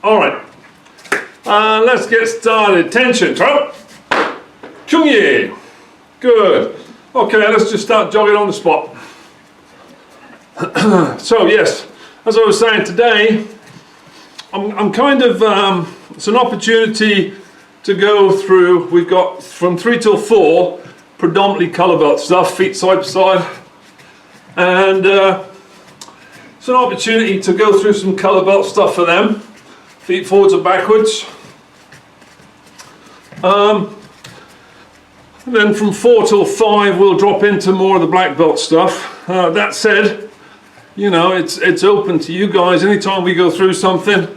All right, let's get started. Tension, throw. Chung-yi. Good. Okay, let's just start jogging on the spot. So yes, as I was saying today, I'm kind of, it's an opportunity to go through, we've got from 3 till 4, predominantly colour belt stuff, feet side to side. And it's an opportunity to go through some colour belt stuff for them. Feet forwards and backwards. And then from 4 till 5 we'll drop into more of the black belt stuff. That said, you know, it's open to you guys anytime we go through something.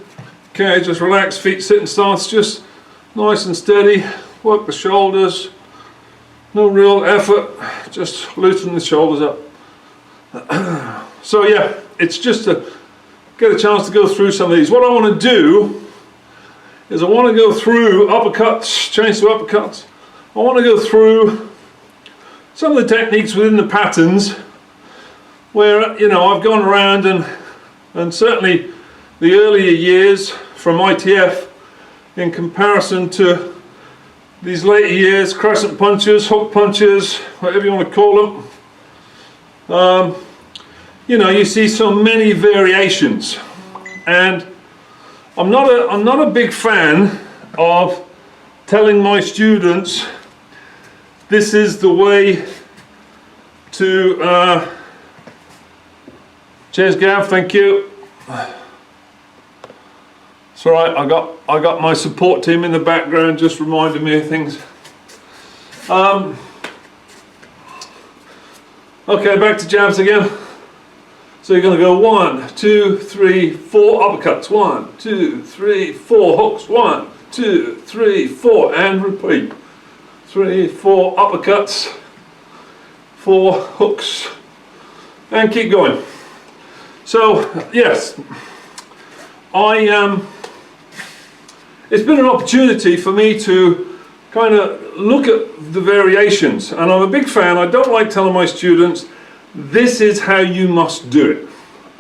Okay, just relax, feet sitting stance, just nice and steady. Work the shoulders. No real effort, just loosen the shoulders up. So yeah, it's just to get a chance to go through some of these. What I want to do is I want to go through uppercuts, change to uppercuts. I want to go through some of the techniques within the patterns where, you know, I've gone around and certainly the earlier years from ITF in comparison to these later years, crescent punches, hook punches, whatever you want to call them. You know, you see so many variations, and I'm not a big fan of telling my students this is the way to. Cheers, Gav. Thank you. It's all right. I got my support team in the background, just reminding me of things. Okay, back to jabs again. So you're going to go 1, 2, 3, 4 uppercuts. 1, 2, 3, 4 hooks. 1, 2, 3, 4, and repeat. 3, 4 uppercuts, 4 hooks, and keep going. So yes, it's been an opportunity for me to kind of look at the variations, and I'm a big fan. I don't like telling my students this is how you must do it.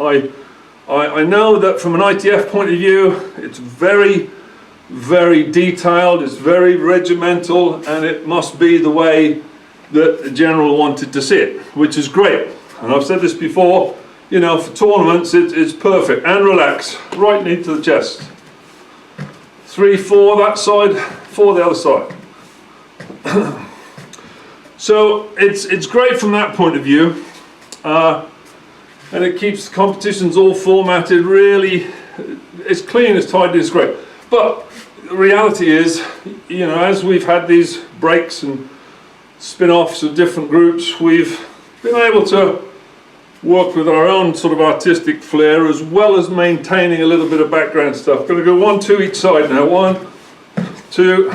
I know that from an ITF point of view it's very, very detailed, it's very regimental, and it must be the way that the general wanted to see it, which is great. And I've said this before, you know, for tournaments it's perfect. And relax, right knee to the chest. 3, 4 that side, 4 the other side. So it's great from that point of view, and it keeps the competitions all formatted really. It's clean, it's tidy, it's great. But the reality is, you know, as we've had these breaks and spin-offs of different groups, we've been able to work with our own sort of artistic flair as well as maintaining a little bit of background stuff. Going to go 1, 2 each side now. 1, 2.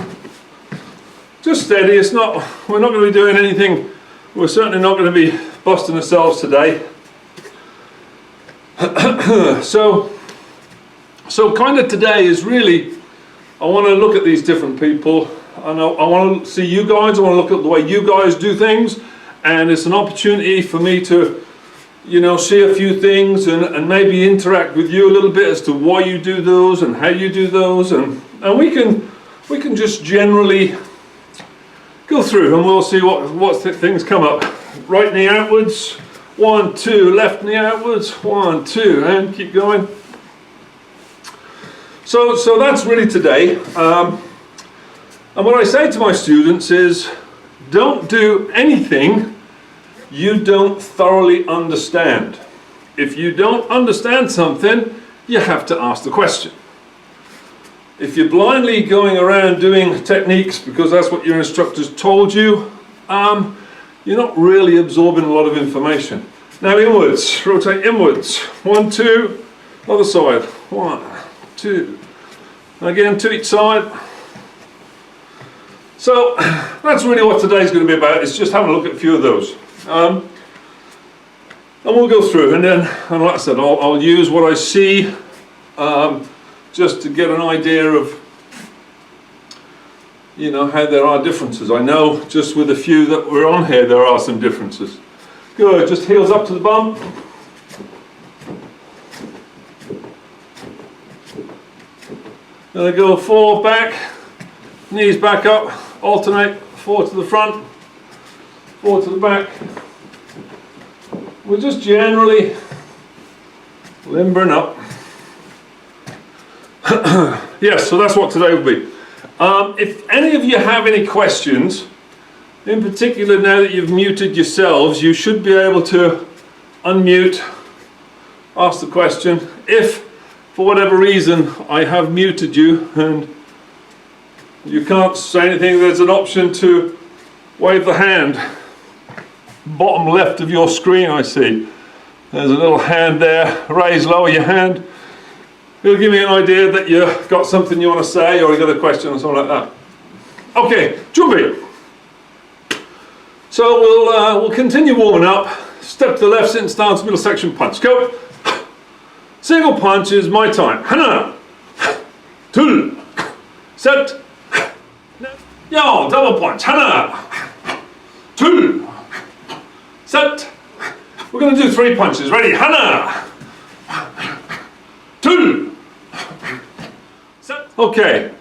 Just steady. It's not. We're not going to be doing anything. We're certainly not going to be busting ourselves today. So kind of today is really, I want to look at these different people, and I want to see you guys. I want to look at the way you guys do things, and it's an opportunity for me to, you know, see a few things and maybe interact with you a little bit as to why you do those and how you do those, and we can just generally go through and we'll see what things come up. Right knee outwards, 1, 2, left knee outwards, 1, 2, and keep going. So that's really today. And what I say to my students is, don't do anything you don't thoroughly understand. If you don't understand something, you have to ask the question. If you're blindly going around doing techniques because that's what your instructors told you, you're not really absorbing a lot of information. Now inwards, rotate inwards. 1, 2, other side. 1, 2. Again, 2 each side. So that's really what today's going to be about. It's just having a look at a few of those. And we'll go through, and then, and like I said, I'll use what I see just to get an idea of, you know, how there are differences. I know just with a few that were on here there are some differences. Good, just heels up to the bum. Gonna go forward, back, knees back up, alternate, forward to the front, forward to the back. We're just generally limbering up. Yes, so that's what today will be. If any of you have any questions, in particular now that you've muted yourselves, you should be able to unmute, ask the question. If for whatever reason I have muted you and you can't say anything, there's an option to wave the hand. Bottom left of your screen, I see. There's a little hand there. Raise, lower your hand. It'll give me an idea that you've got something you want to say or you've got a question or something like that. Okay, Jubi. So we'll continue warming up. Step to the left, sit in stance, middle section punch. Go. Single punch is my time. Hana. Tul. Set. Yo, double punch. Hana. Tul. Set. We're going to do 3 punches. Ready? Hana. Tul. Set. Okay.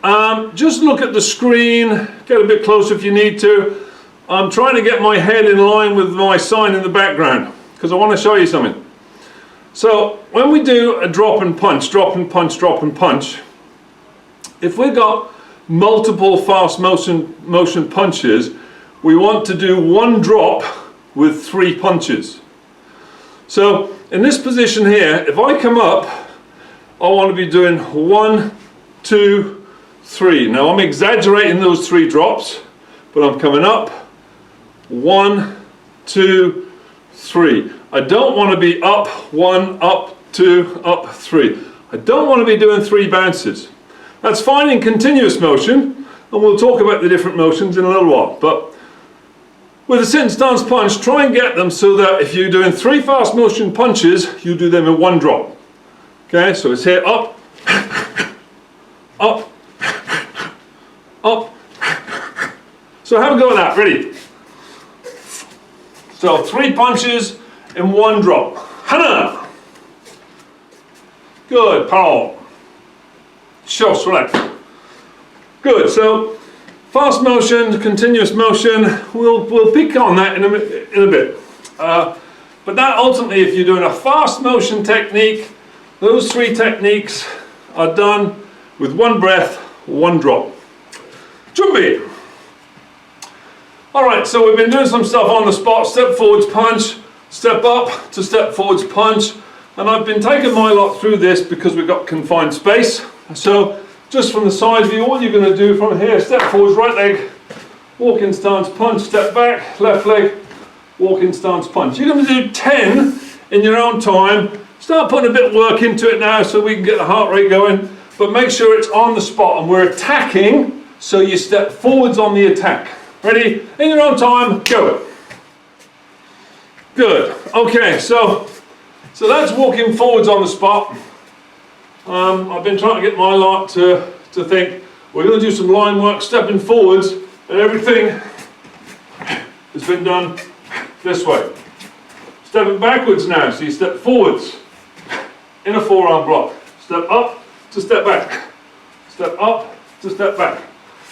Just look at the screen. Get a bit closer if you need to. I'm trying to get my head in line with my sign in the background because I want to show you something. So when we do a drop and punch, drop and punch, drop and punch, if we've got multiple fast motion punches, we want to do 1 drop with 3 punches. So in this position here, if I come up, I want to be doing 1, 2, 3. Now I'm exaggerating those 3 drops, but I'm coming up, 1, 2, 3. I don't want to be up, 1, up, 2, up, 3. I don't want to be doing 3 bounces. That's fine in continuous motion, and we'll talk about the different motions in a little while. But with a sit and stance punch, try and get them so that if you're doing 3 fast motion punches, you do them in 1 drop. Okay, so it's here, up, up, up. So have a go at that, ready? So 3 punches in 1 drop. Hana. Good, power. Show, select. Good, so fast motion, continuous motion, we'll pick on that in a bit. But that ultimately, if you're doing a fast motion technique, those 3 techniques are done with 1 breath, 1 drop. Jumbi. Alright, so we've been doing some stuff on the spot. Step forwards, punch, step up to step forwards, punch. And I've been taking my lot through this because we've got confined space. So just from the side view, all you're going to do from here, step forwards, right leg, walk in stance, punch, step back, left leg, walk in stance, punch. You're going to do 10 in your own time. Start putting a bit of work into it now so we can get the heart rate going. But make sure it's on the spot and we're attacking, so you step forwards on the attack. Ready? In your own time, go. Good. Okay, so that's walking forwards on the spot. I've been trying to get my lot to think we're going to do some line work, stepping forwards, and everything has been done this way. Stepping backwards now, so you step forwards in a forearm block. Step up to step back. Step up to step back.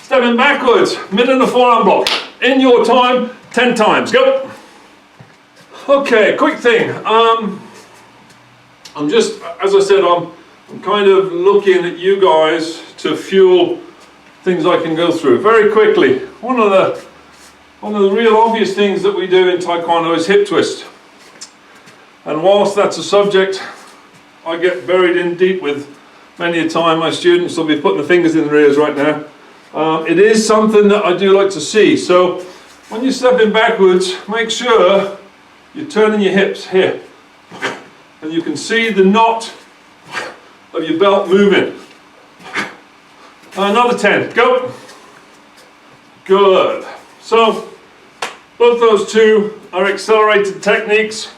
Stepping backwards, mid in a forearm block. In your time, 10 times. Go. Okay, quick thing. I'm just, as I said, I'm kind of looking at you guys to fuel things I can go through. Very quickly, one of the real obvious things that we do in Taekwondo is hip twist. And whilst that's a subject I get buried in deep with many a time, my students will be putting the fingers in their ears right now. It is something that I do like to see. So when you're stepping backwards, make sure you're turning your hips here. And you can see the knot of your belt moving. Another 10, go. Good. So both those 2 are accelerated techniques.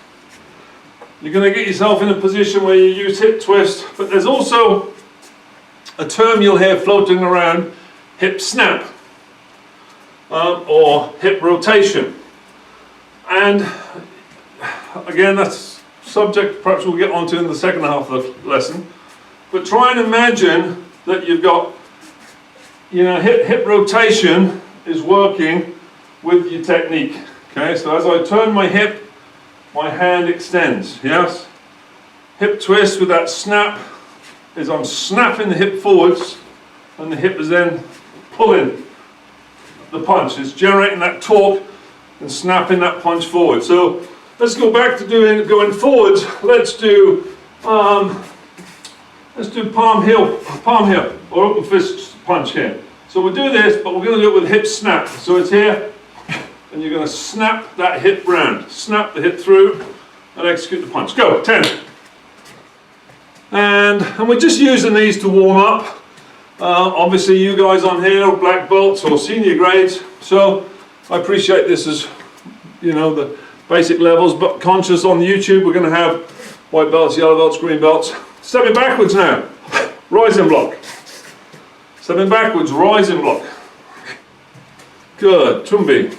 You're going to get yourself in a position where you use hip twist, but there's also a term you'll hear floating around, hip snap, or hip rotation. And again, that's a subject perhaps we'll get onto in the second half of the lesson. But try and imagine that you've got you know, hip rotation is working with your technique. Okay, so as I turn my hip, my hand extends, yes? Hip twist with that snap is I'm snapping the hip forwards and the hip is then pulling the punch. It's generating that torque and snapping that punch forward. So let's go back to going forwards. Let's do palm heel or open fist punch here. So we'll do this, but we're going to do it with hip snap. So it's here, and you're going to snap that hip round, snap the hip through, and execute the punch. Go, 10. And we're just using these to warm up. Obviously you guys on here are black belts or senior grades, so I appreciate this as, you know, the basic levels, but conscious on YouTube we're going to have white belts, yellow belts, green belts. Stepping backwards now, rising block. Stepping backwards, rising block. Good, Tumbi.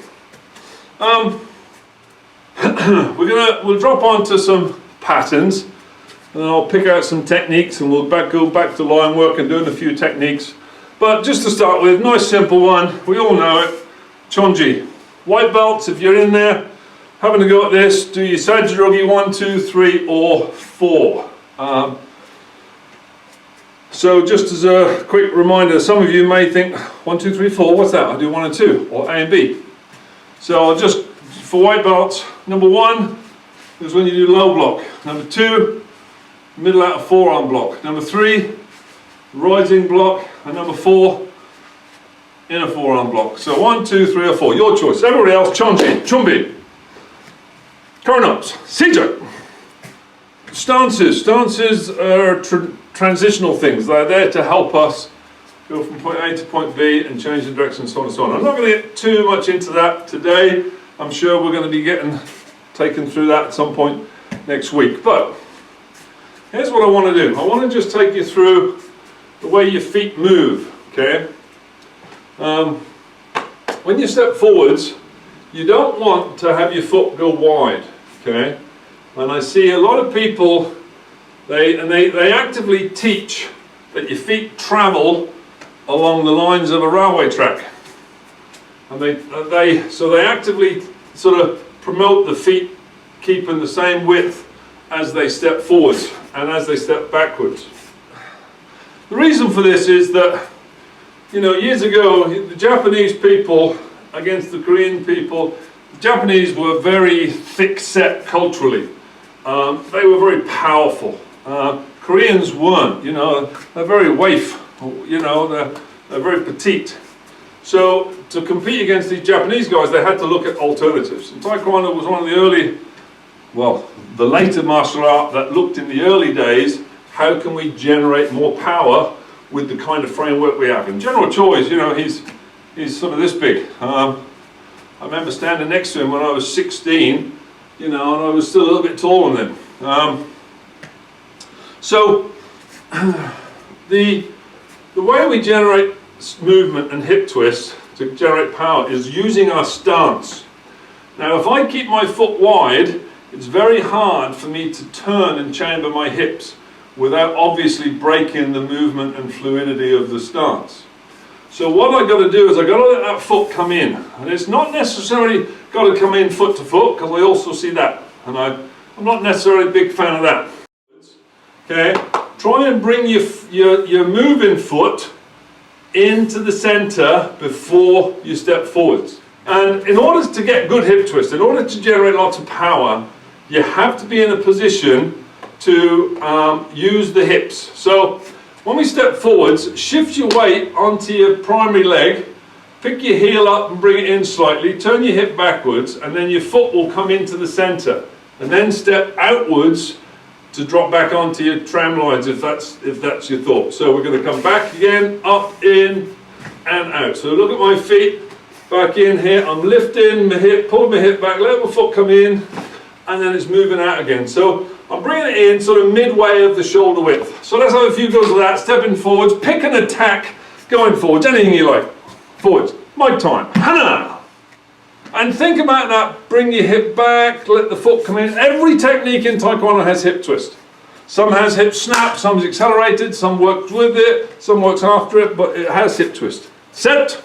We'll drop onto some patterns, and I'll pick out some techniques, and we'll go back to line work and doing a few techniques. But just to start with, nice simple one. We all know it. Chonji. White belts, if you're in there, having a go at this, do your Sajirogi 1, 2, 3, or 4. So just as a quick reminder, some of you may think 1, 2, 3, 4. What's that? I do 1 and 2, or A and B. So I'll just for white belts, number 1 is when you do low block. Number 2, middle out of forearm block. Number 3, rising block, and number 4, inner forearm block. So 1, 2, 3, or 4. Your choice. Everybody else, Chonji, Chumbi. Current-ups, Sija. Stances. Stances are transitional things. They're there to help us go from point A to point B and change the direction and so on and so on. I'm not going to get too much into that today. I'm sure we're going to be taken through that at some point next week. But here's what I want to do. I want to just take you through the way your feet move, okay? When you step forwards, you don't want to have your foot go wide, okay? And I see a lot of people, they actively teach that your feet travel along the lines of a railway track. And they actively sort of promote the feet keeping the same width as they step forwards and as they step backwards. The reason for this is that, you know, years ago, the Japanese people against the Korean people, the Japanese were very thick-set culturally. They were very powerful. Koreans weren't, you know, they're very waif, you know, they're very petite. So to compete against these Japanese guys, they had to look at alternatives. And Taekwondo was one of the early, well, the later martial art that looked in the early days, how can we generate more power with the kind of framework we have. And General Choi's, you know, he's sort of this big. I remember standing next to him when I was 16, you know, and I was still a little bit taller than him. So the way we generate movement and hip twist to generate power is using our stance. Now if I keep my foot wide, it's very hard for me to turn and chamber my hips without obviously breaking the movement and fluidity of the stance. So what I got to do is I got to let that foot come in, and it's not necessarily got to come in foot to foot, because I also see that, and I'm not necessarily a big fan of that. Okay, try and bring your moving foot into the center before you step forwards. And in order to get good hip twist, in order to generate lots of power, you have to be in a position to use the hips. So when we step forwards, shift your weight onto your primary leg, pick your heel up and bring it in slightly, turn your hip backwards, and then your foot will come into the center, and then step outwards to drop back onto your tram lines if that's your thought. So we're going to come back again, up, in, and out. So look at my feet, back in here, I'm lifting my hip, pull my hip back, let my foot come in, and then it's moving out again. So I'm bringing it in sort of midway of the shoulder width. So let's have a few goes of that, stepping forwards, pick an attack, going forwards, anything you like. Forwards, mic time, Hana! And think about that, bring your hip back, let the foot come in. Every technique in Taekwondo has hip twist. Some has hip snap, some is accelerated, some works with it, some works after it, but it has hip twist. Set.